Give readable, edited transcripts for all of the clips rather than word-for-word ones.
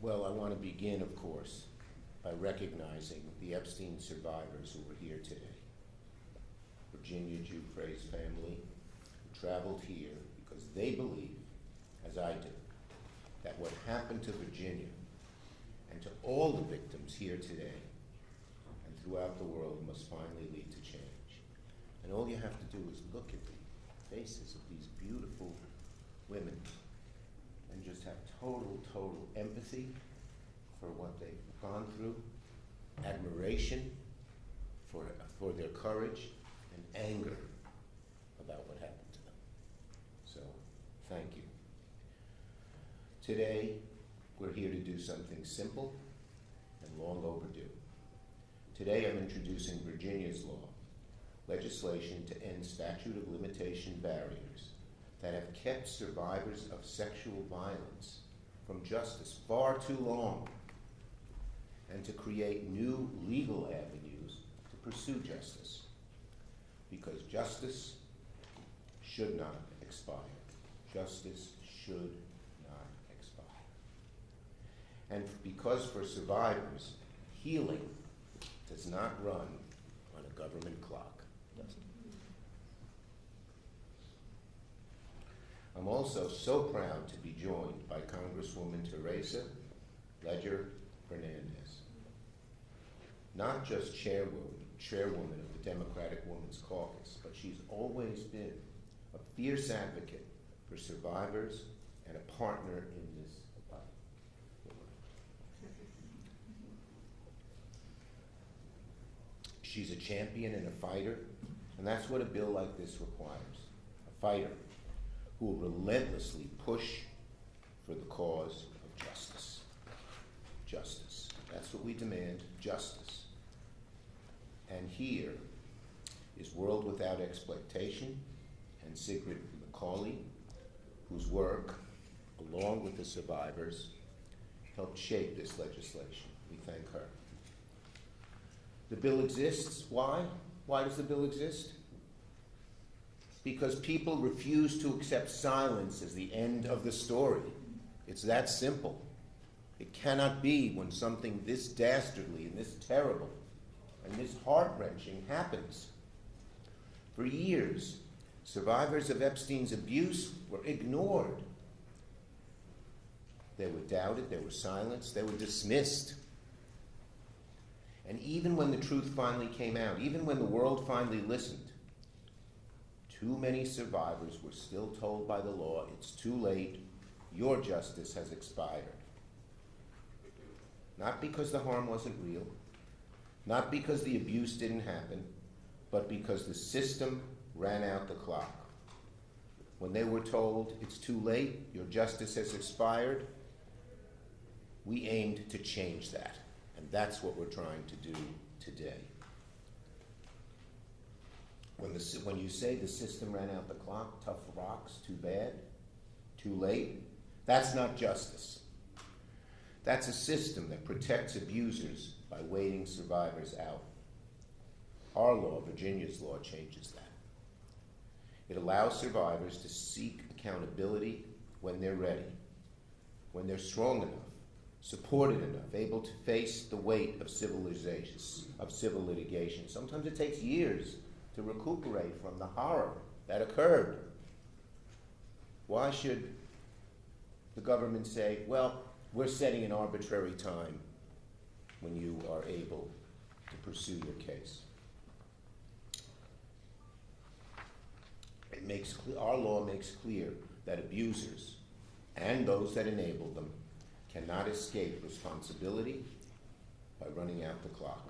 Well, I want to begin, of course, by recognizing the Epstein survivors who were here today. Virginia Giuffre's family, who traveled here because they believe, as I do, that what happened to Virginia and to all the victims here today and throughout the world must finally lead to change. And all you have to do is look at the faces of these beautiful women and just have total empathy for what they've gone through, admiration for their courage, and anger about what happened to them. So, thank you. Today, we're here to do something simple and long overdue. Today, I'm introducing Virginia's law, legislation to end statute of limitation barriers that have kept survivors of sexual violence from justice far too long, and to create new legal avenues to pursue justice. Because justice should not expire. Justice should not expire. And because for survivors, healing does not run on a government clock. I'm also so proud to be joined by Congresswoman Teresa Leger Fernández, not just chairwoman of the Democratic Women's Caucus, but she's always been a fierce advocate for survivors and a partner in this fight. She's a champion and a fighter, and that's what a bill like this requires, a fighter who will relentlessly push for the cause of justice. Justice. That's what we demand, justice. And here is World Without Exploitation and Sigrid McCauley, whose work, along with the survivors, helped shape this legislation. We thank her. The bill exists. Why? Why does the bill exist? Because people refuse to accept silence as the end of the story. It's that simple. It cannot be when something this dastardly and this terrible and this heart-wrenching happens. For years, survivors of Epstein's abuse were ignored. They were doubted, they were silenced, they were dismissed. And even when the truth finally came out, even when the world finally listened, too many survivors were still told by the law, it's too late, your justice has expired. Not because the harm wasn't real, not because the abuse didn't happen, but because the system ran out the clock. When they were told, it's too late, your justice has expired, we aimed to change that. And that's what we're trying to do today. When you say the system ran out the clock, tough rocks, too bad, too late, that's not justice. That's a system that protects abusers by waiting survivors out. Our law, Virginia's law, changes that. It allows survivors to seek accountability when they're ready, when they're strong enough, supported enough, able to face the weight of civil litigation. Sometimes it takes years to recuperate from the horror that occurred. Why should the government say, well, we're setting an arbitrary time when you are able to pursue your case? Our law makes clear that abusers and those that enable them cannot escape responsibility by running out the clock.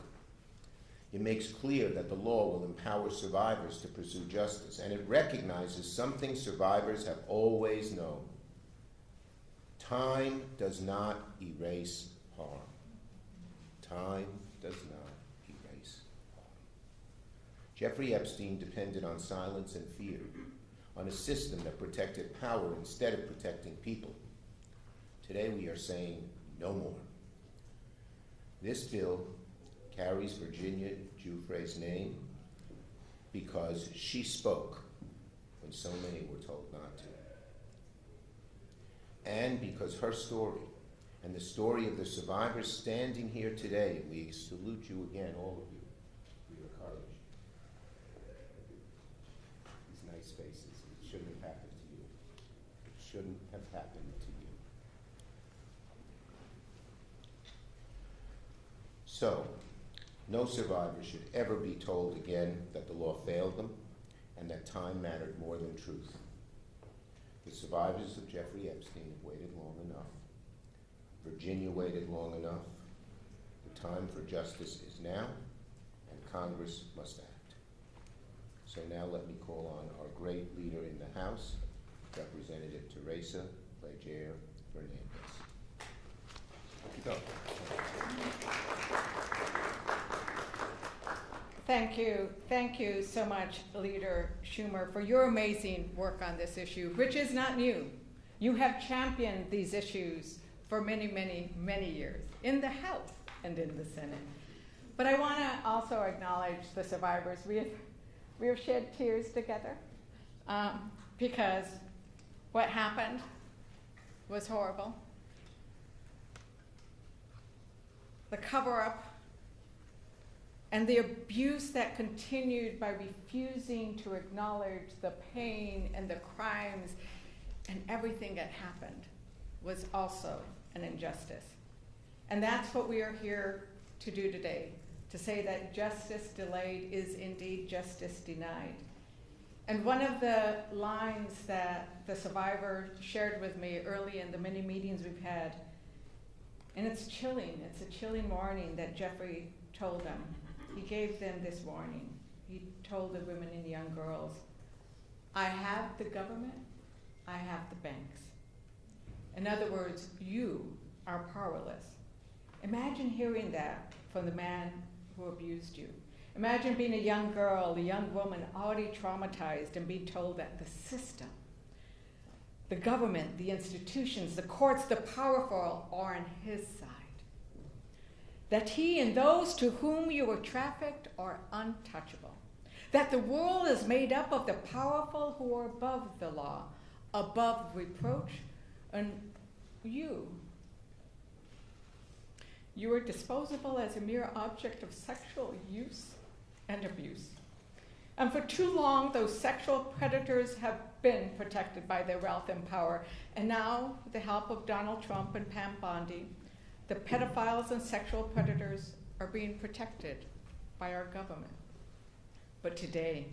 It makes clear that the law will empower survivors to pursue justice, and it recognizes something survivors have always known. Time does not erase harm. Time does not erase harm. Jeffrey Epstein depended on silence and fear, on a system that protected power instead of protecting people. Today we are saying no more. This bill carries Virginia Giuffre's name because she spoke when so many were told not to. And because her story and the story of the survivors standing here today. We salute you again, all of you, for your courage. These nice faces. It shouldn't have happened to you. It shouldn't have happened to you. So, no survivor should ever be told again that the law failed them and that time mattered more than truth. The survivors of Jeffrey Epstein have waited long enough. Virginia waited long enough. The time for justice is now, and Congress must act. So now let me call on our great leader in the House, Representative Teresa Leger Fernández. Go. Thank you so much, Leader Schumer, for your amazing work on this issue, which is not new. You have championed these issues for many, many, many years in the House and in the Senate. But I want to also acknowledge the survivors. We have shed tears together because what happened was horrible. The cover-up and the abuse that continued by refusing to acknowledge the pain and the crimes and everything that happened was also an injustice. And that's what we are here to do today, to say that justice delayed is indeed justice denied. And one of the lines that the survivor shared with me early in the many meetings we've had, and it's a chilling warning that Jeffrey told them. He gave them this warning. He told the women and young girls, I have the government, I have the banks. In other words, you are powerless. Imagine hearing that from the man who abused you. Imagine being a young girl, a young woman already traumatized and being told that the system, the government, the institutions, the courts, the powerful are on his side. That he and those to whom you were trafficked are untouchable. That the world is made up of the powerful who are above the law, above reproach, and you are disposable as a mere object of sexual use and abuse. And for too long, those sexual predators have been protected by their wealth and power. And now, with the help of Donald Trump and Pam Bondi, the pedophiles and sexual predators are being protected by our government. But today,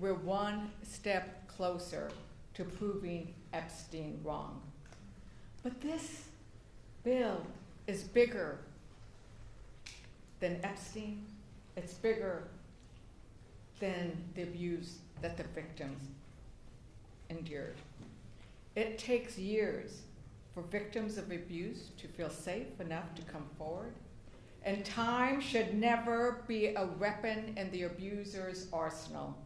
we're one step closer to proving Epstein wrong. But this bill is bigger than Epstein. It's bigger than the abuse that the victims endured. It takes years for victims of abuse to feel safe enough to come forward. And time should never be a weapon in the abuser's arsenal.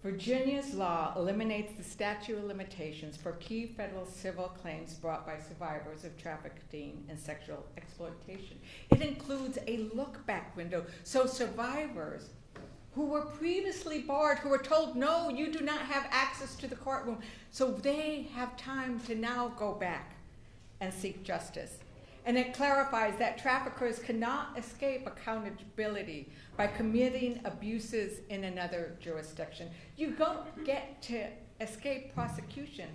Virginia's law eliminates the statute of limitations for key federal civil claims brought by survivors of trafficking and sexual exploitation. It includes a look-back window, so survivors who were previously barred, who were told, no, you do not have access to the courtroom, so they have time to now go back and seek justice. And it clarifies that traffickers cannot escape accountability by committing abuses in another jurisdiction. You don't get to escape prosecution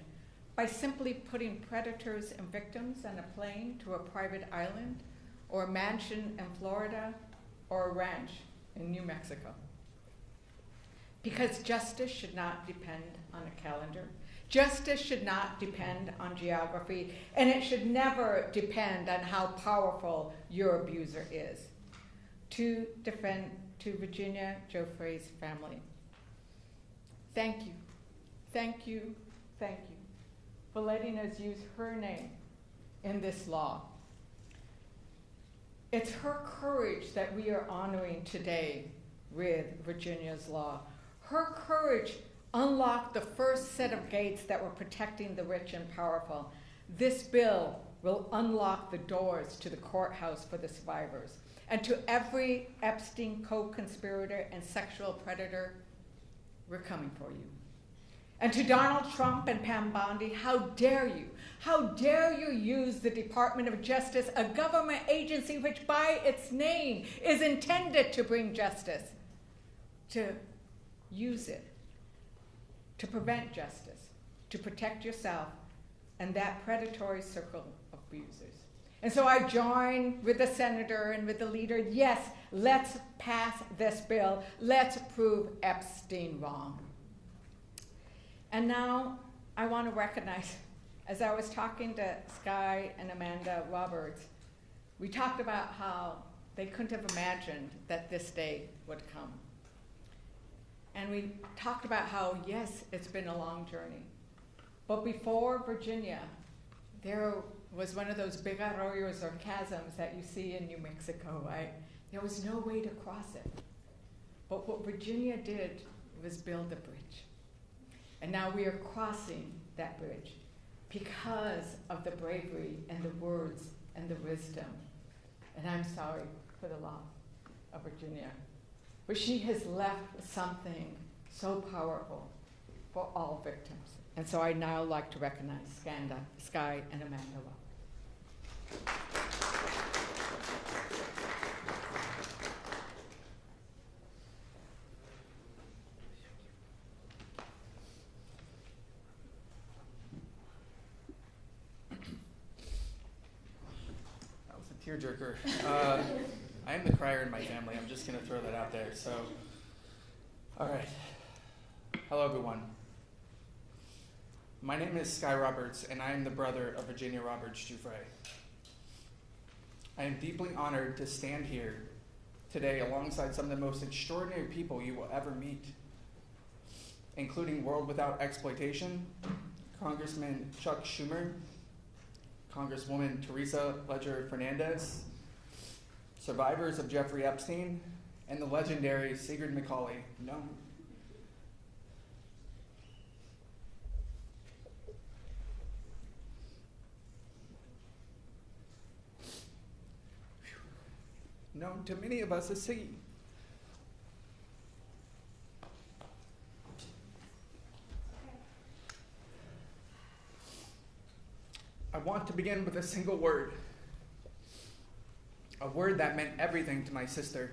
by simply putting predators and victims on a plane to a private island, or a mansion in Florida, or a ranch in New Mexico. Because justice should not depend on a calendar. Justice should not depend on geography, and it should never depend on how powerful your abuser is. To Virginia Giuffre's family, thank you, thank you, thank you for letting us use her name in this law. It's her courage that we are honoring today with Virginia's law. Her courage unlocked the first set of gates that were protecting the rich and powerful. This bill will unlock the doors to the courthouse for the survivors. And to every Epstein co-conspirator and sexual predator, we're coming for you. And to Donald Trump and Pam Bondi, how dare you? How dare you use the Department of Justice, a government agency which by its name is intended to bring justice, to use it to prevent justice, to protect yourself and that predatory circle of abusers. And so I join with the senator and with the leader. Yes, let's pass this bill. Let's prove Epstein wrong. And now I want to recognize, as I was talking to Sky and Amanda Roberts, we talked about how they couldn't have imagined that this day would come. And we talked about how, yes, it's been a long journey. But before Virginia, there was one of those big arroyos or chasms that you see in New Mexico, right? There was no way to cross it. But what Virginia did was build a bridge. And now we are crossing that bridge because of the bravery and the words and the wisdom. And I'm sorry for the loss of Virginia. But she has left something so powerful for all victims. And so I now like to recognize Sky and Amanda Roberts. That was a tearjerker. I am the crier in my family. I'm just going to throw that out there. So, all right. Hello, everyone. My name is Sky Roberts, and I am the brother of Virginia Giuffre. I am deeply honored to stand here today alongside some of the most extraordinary people you will ever meet, including World Without Exploitation, Congressman Chuck Schumer, Congresswoman Teresa Leger Fernández, survivors of Jeffrey Epstein, and the legendary Sigrid McCauley. No. Known to many of us as Siggy. I want to begin with a single word. A word that meant everything to my sister.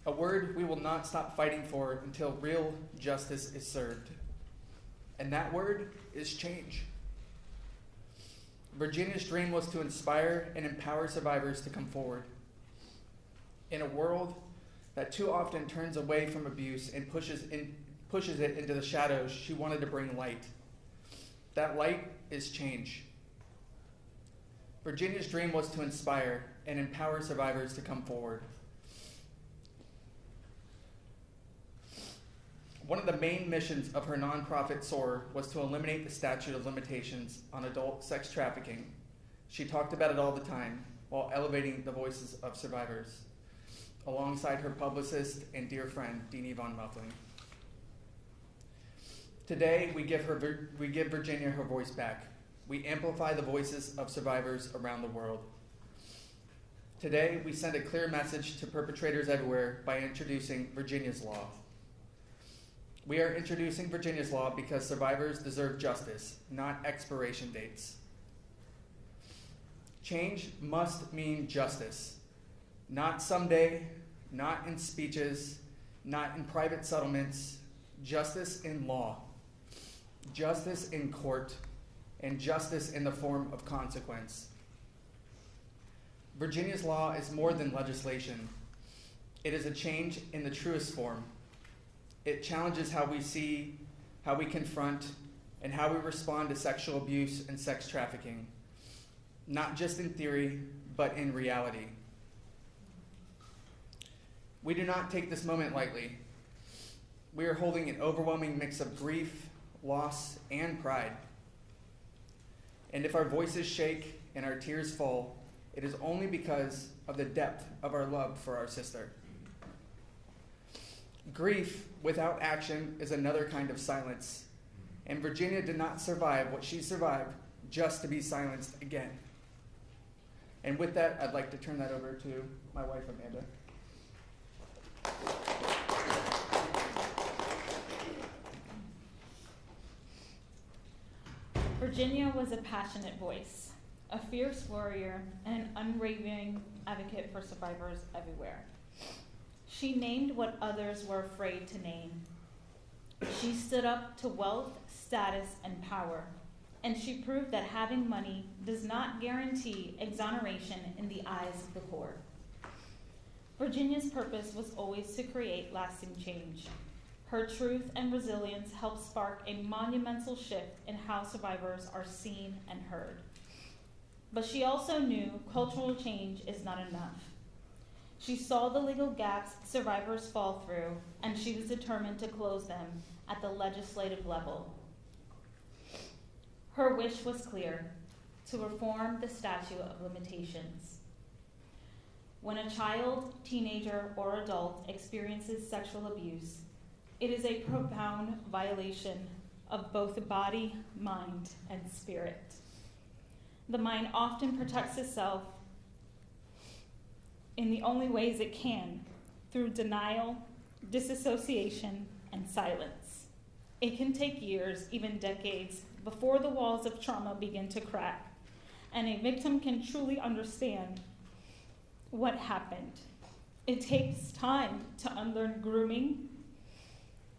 A word we will not stop fighting for until real justice is served. And that word is change. Virginia's dream was to inspire and empower survivors to come forward. In a world that too often turns away from abuse and pushes it into the shadows, she wanted to bring light. That light is change. Virginia's dream was to inspire and empower survivors to come forward. One of the main missions of her nonprofit SOAR was to eliminate the statute of limitations on adult sex trafficking. She talked about it all the time while elevating the voices of survivors, alongside her publicist and dear friend, Deanie von Muffling. Today, we give Virginia her voice back. We amplify the voices of survivors around the world. Today, we send a clear message to perpetrators everywhere by introducing Virginia's Law. We are introducing Virginia's Law because survivors deserve justice, not expiration dates. Change must mean justice. Not someday, not in speeches, not in private settlements, justice in law, justice in court, and justice in the form of consequence. Virginia's Law is more than legislation. It is a change in the truest form. It challenges how we see, how we confront, and how we respond to sexual abuse and sex trafficking, not just in theory, but in reality. We do not take this moment lightly. We are holding an overwhelming mix of grief, loss, and pride. And if our voices shake and our tears fall, it is only because of the depth of our love for our sister. Grief without action is another kind of silence. And Virginia did not survive what she survived just to be silenced again. And with that, I'd like to turn that over to my wife, Amanda. Virginia was a passionate voice, a fierce warrior, and an unwavering advocate for survivors everywhere. She named what others were afraid to name. She stood up to wealth, status, and power, and she proved that having money does not guarantee exoneration in the eyes of the court. Virginia's purpose was always to create lasting change. Her truth and resilience helped spark a monumental shift in how survivors are seen and heard. But she also knew cultural change is not enough. She saw the legal gaps survivors fall through, and she was determined to close them at the legislative level. Her wish was clear: to reform the statute of limitations. When a child, teenager, or adult experiences sexual abuse, it is a profound violation of both the body, mind, and spirit. The mind often protects itself in the only ways it can, through denial, disassociation, and silence. It can take years, even decades, before the walls of trauma begin to crack, and a victim can truly understand what happened. It takes time to unlearn grooming.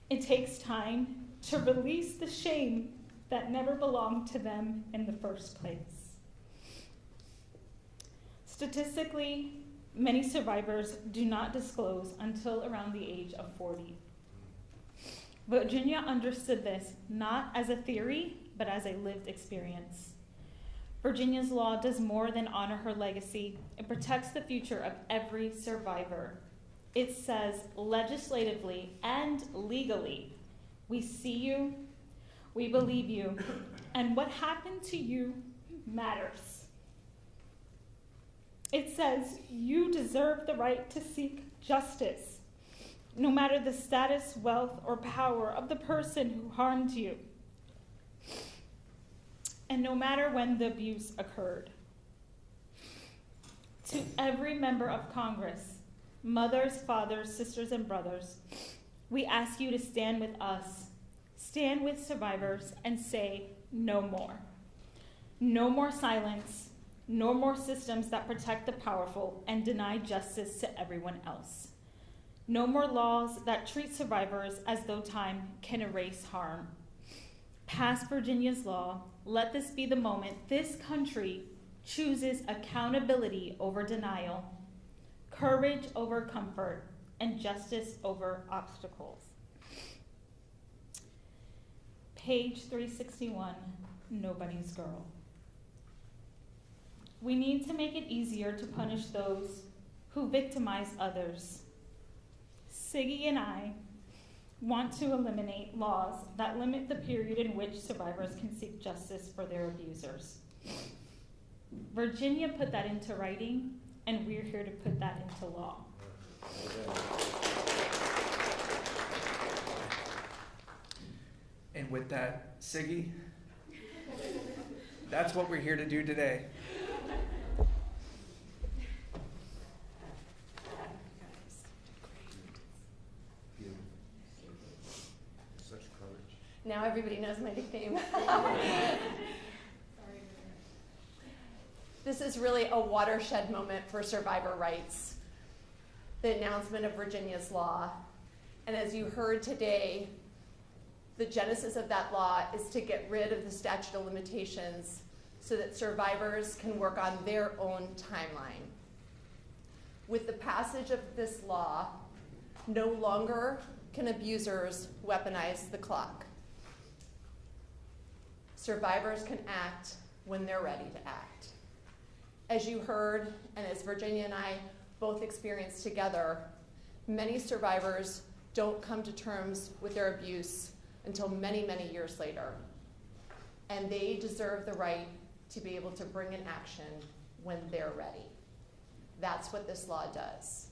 It takes time to release the shame that never belonged to them in the first place. Statistically, many survivors do not disclose until around the age of 40. Virginia understood this not as a theory, but as a lived experience. Virginia's law does more than honor her legacy. It protects the future of every survivor. It says legislatively and legally, we see you, we believe you, and what happened to you matters. It says you deserve the right to seek justice, no matter the status, wealth, or power of the person who harmed you, and no matter when the abuse occurred. To every member of Congress, mothers, fathers, sisters, and brothers, we ask you to stand with us, stand with survivors, and say no more. No more silence, no more systems that protect the powerful and deny justice to everyone else. No more laws that treat survivors as though time can erase harm. Pass Virginia's law. Let this be the moment this country chooses accountability over denial, courage over comfort, and justice over obstacles. Page 361, Nobody's Girl. We need to make it easier to punish those who victimize others. Siggy and I want to eliminate laws that limit the period in which survivors can seek justice for their abusers. Virginia put that into writing, and we're here to put that into law. And with that, Siggy, that's what we're here to do today. Such courage. Now everybody knows my nickname. This is really a watershed moment for survivor rights, the announcement of Virginia's law. And as you heard today, the genesis of that law is to get rid of the statute of limitations so that survivors can work on their own timeline. With the passage of this law, no longer can abusers weaponize the clock. Survivors can act when they're ready to act. As you heard, and as Virginia and I both experienced together, many survivors don't come to terms with their abuse until many, many years later. And they deserve the right to be able to bring an action when they're ready. That's what this law does.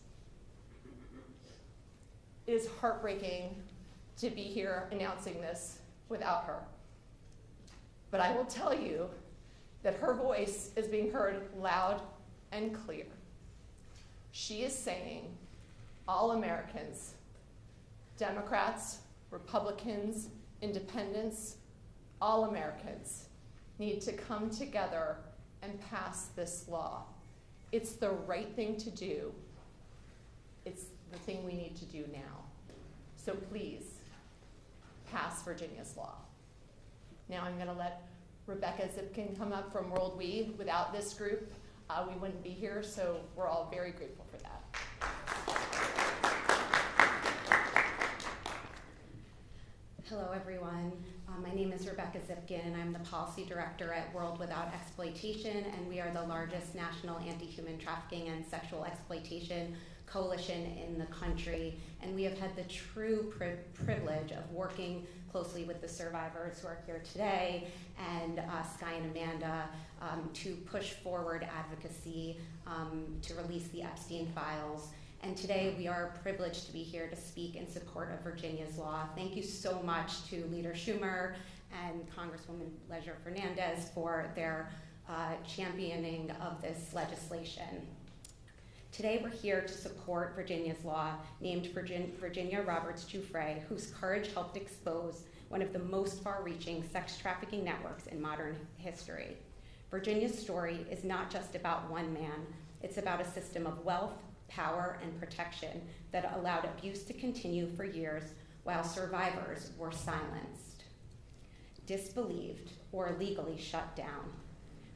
It is heartbreaking to be here announcing this without her. But I will tell you that her voice is being heard loud and clear. She is saying, all Americans, Democrats, Republicans, Independents, all Americans, need to come together and pass this law. It's the right thing to do. It's the thing we need to do now. So please, pass Virginia's law. Now I'm going to let Rebecca Zipkin come up from World We. Without this group, we wouldn't be here, so we're all very grateful for that. Hello, everyone. My name is Rebecca Zipkin, and I'm the Policy Director at World Without Exploitation, and we are the largest national anti-human trafficking and sexual exploitation coalition in the country. And we have had the true privilege of working closely with the survivors who are here today, and Sky and Amanda, to push forward advocacy to release the Epstein files. And today we are privileged to be here to speak in support of Virginia's law. Thank you so much to Leader Schumer and Congresswoman Leger Fernández for their championing of this legislation. Today we're here to support Virginia's law named Virginia Roberts Giuffre, whose courage helped expose one of the most far-reaching sex trafficking networks in modern history. Virginia's story is not just about one man, it's about a system of wealth, power, and protection that allowed abuse to continue for years while survivors were silenced, disbelieved, or illegally shut down.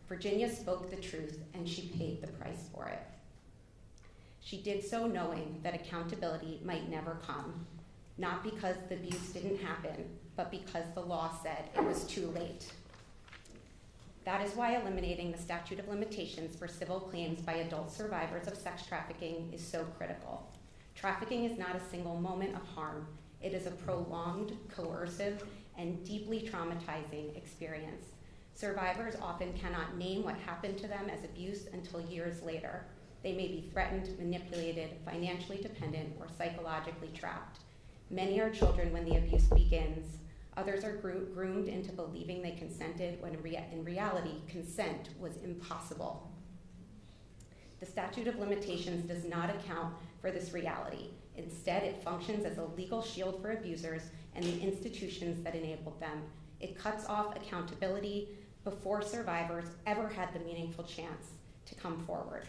Virginia spoke the truth, and she paid the price for it. She did so knowing that accountability might never come, not because the abuse didn't happen, but because the law said it was too late. That is why eliminating the statute of limitations for civil claims by adult survivors of sex trafficking is so critical. Trafficking is not a single moment of harm. It is a prolonged, coercive, and deeply traumatizing experience. Survivors often cannot name what happened to them as abuse until years later. They may be threatened, manipulated, financially dependent, or psychologically trapped. Many are children when the abuse begins. Others are groomed into believing they consented when in reality, consent was impossible. The statute of limitations does not account for this reality. Instead, it functions as a legal shield for abusers and the institutions that enabled them. It cuts off accountability before survivors ever had the meaningful chance to come forward.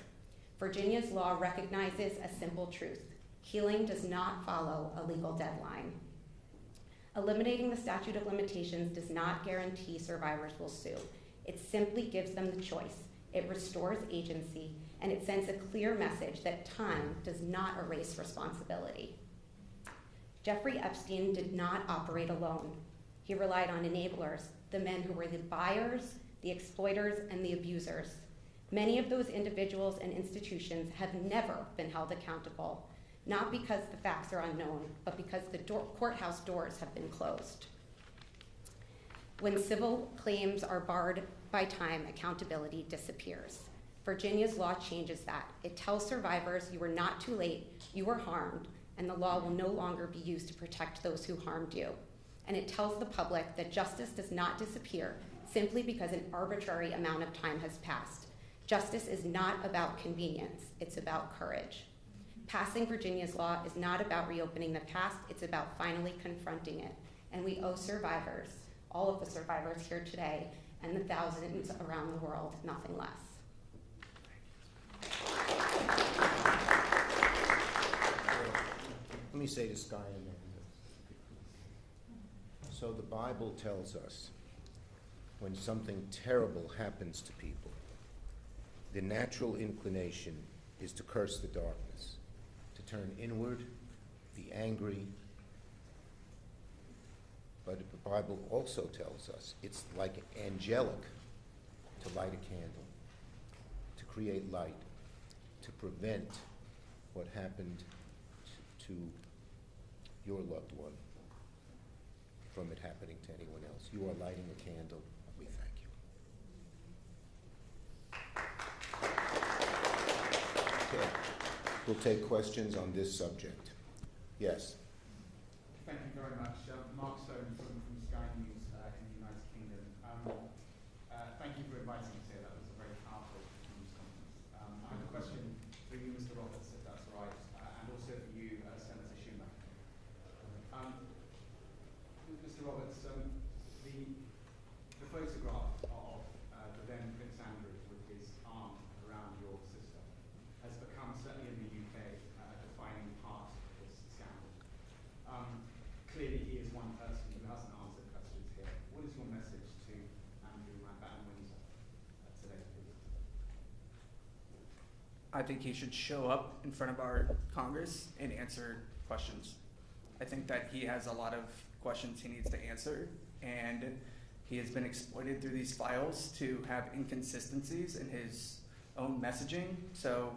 Virginia's law recognizes a simple truth. Healing does not follow a legal deadline. Eliminating the statute of limitations does not guarantee survivors will sue. It simply gives them the choice. It restores agency, and it sends a clear message that time does not erase responsibility. Jeffrey Epstein did not operate alone. He relied on enablers, the men who were the buyers, the exploiters, and the abusers. Many of those individuals and institutions have never been held accountable, not because the facts are unknown, but because the courthouse doors have been closed. When civil claims are barred by time, accountability disappears. Virginia's law changes that. It tells survivors you were not too late, you were harmed, and the law will no longer be used to protect those who harmed you. And it tells the public that justice does not disappear simply because an arbitrary amount of time has passed. Justice is not about convenience, it's about courage. Passing Virginia's law is not about reopening the past, it's about finally confronting it. And we owe survivors, all of the survivors here today, and the thousands around the world, nothing less. Let me say to Sky and Amanda. So the Bible tells us when something terrible happens to people, the natural inclination is to curse the darkness, to turn inward, be angry. But the Bible also tells us it's like angelic to light a candle, to create light, to prevent what happened to your loved one from it happening to anyone else. You are lighting a candle. We thank you. Okay. We'll take questions on this subject. Yes. Thank you very much. Mark Stone from Sky News in the United Kingdom. Thank you for inviting us here. That was a very powerful news conference. I have a question for you, Mr. Roberts, if that's all right, and also for you, Senator Schumer. Mr. Roberts, the photograph of I think he should show up in front of our Congress and answer questions. I think that he has a lot of questions he needs to answer, and he has been exploited through these files to have inconsistencies in his own messaging. So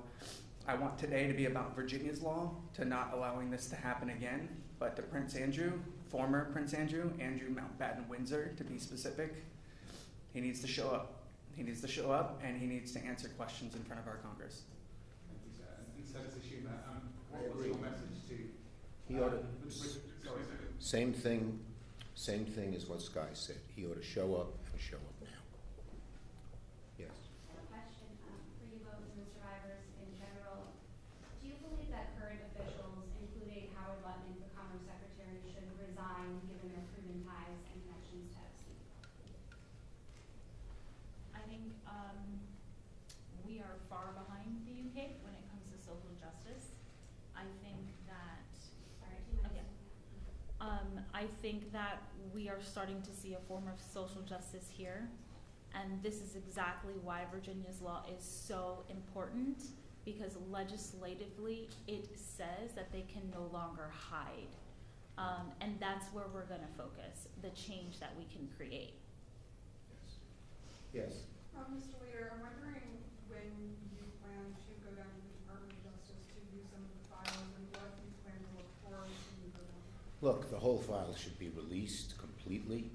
I want today to be about Virginia's law, to not allowing this to happen again, but to Prince Andrew, former Prince Andrew Mountbatten Windsor to be specific, he needs to show up. He needs to show up, and he needs to answer questions in front of our Congress. Thank you, sir. And Senator Schumer, I what was agree. your message to... He ought to, sorry, sir. same thing as what Sky said. He ought to show up and show up now. Yes. I have a question for you both and the survivors in general. Do you believe that current officials, including Howard Lutnick, the Commerce Secretary, should resign given their proven ties and connections to Epstein? I think we are far behind the UK when it comes to social justice. I think that Sorry, 2 minutes. I think that we are starting to see a form of social justice here, and this is exactly why Virginia's law is so important, because legislatively it says that they can no longer hide, and that's where we're going to focus, the change that we can create. Yes. Mr. Leader, I'm wondering when you plan to go down to the Department of Justice to view some of the files and what you plan to look for when you go down. Look, the whole file should be released completely.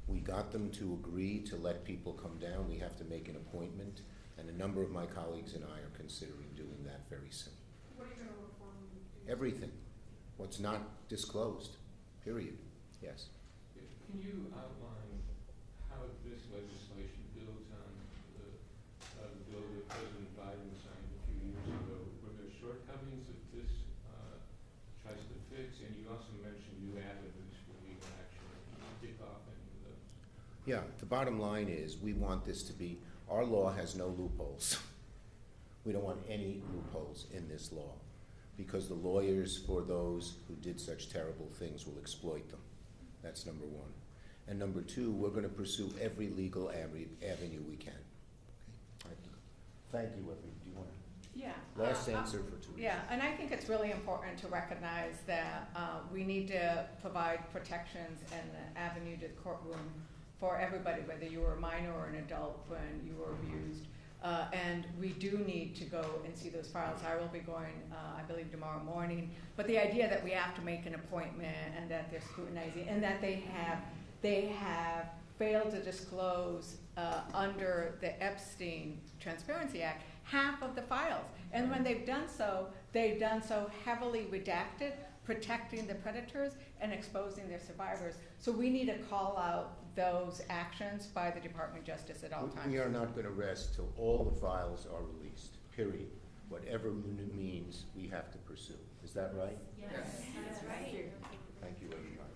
We got them to agree to let people come down. We have to make an appointment, and a number of my colleagues and I are considering doing that very soon. What are you going to look for when you do? Everything. What's not disclosed, period. Yes. Can you outline how this legislation builds on the bill that President Biden signed a few years ago? Were there shortcomings that this tries to fix? And you also mentioned new avenues for legal action. Can you kick off any of those? Yeah, the bottom line is we want this to be, our law has no loopholes. We don't want any loopholes in this law, because the lawyers for those who did such terrible things will exploit them. That's number one. And number two, we're going to pursue every legal avenue we can. Okay. Thank you, Effie. Do you want to? Yeah. Last answer for Teresa. Yeah, and I think it's really important to recognize that we need to provide protections and an avenue to the courtroom for everybody, whether you were a minor or an adult when you were abused. And we do need to go and see those files. I will be going, I believe, tomorrow morning. But the idea that we have to make an appointment and that they're scrutinizing and that they have failed to disclose under the Epstein Transparency Act half of the files. And when they've done so heavily redacted, protecting the predators and exposing their survivors. So we need to call out those actions by the Department of Justice at all times. We are not going to rest till all the files are released, period. Whatever means we have to pursue. Is that right? Yes, that's right. Thank you, everybody.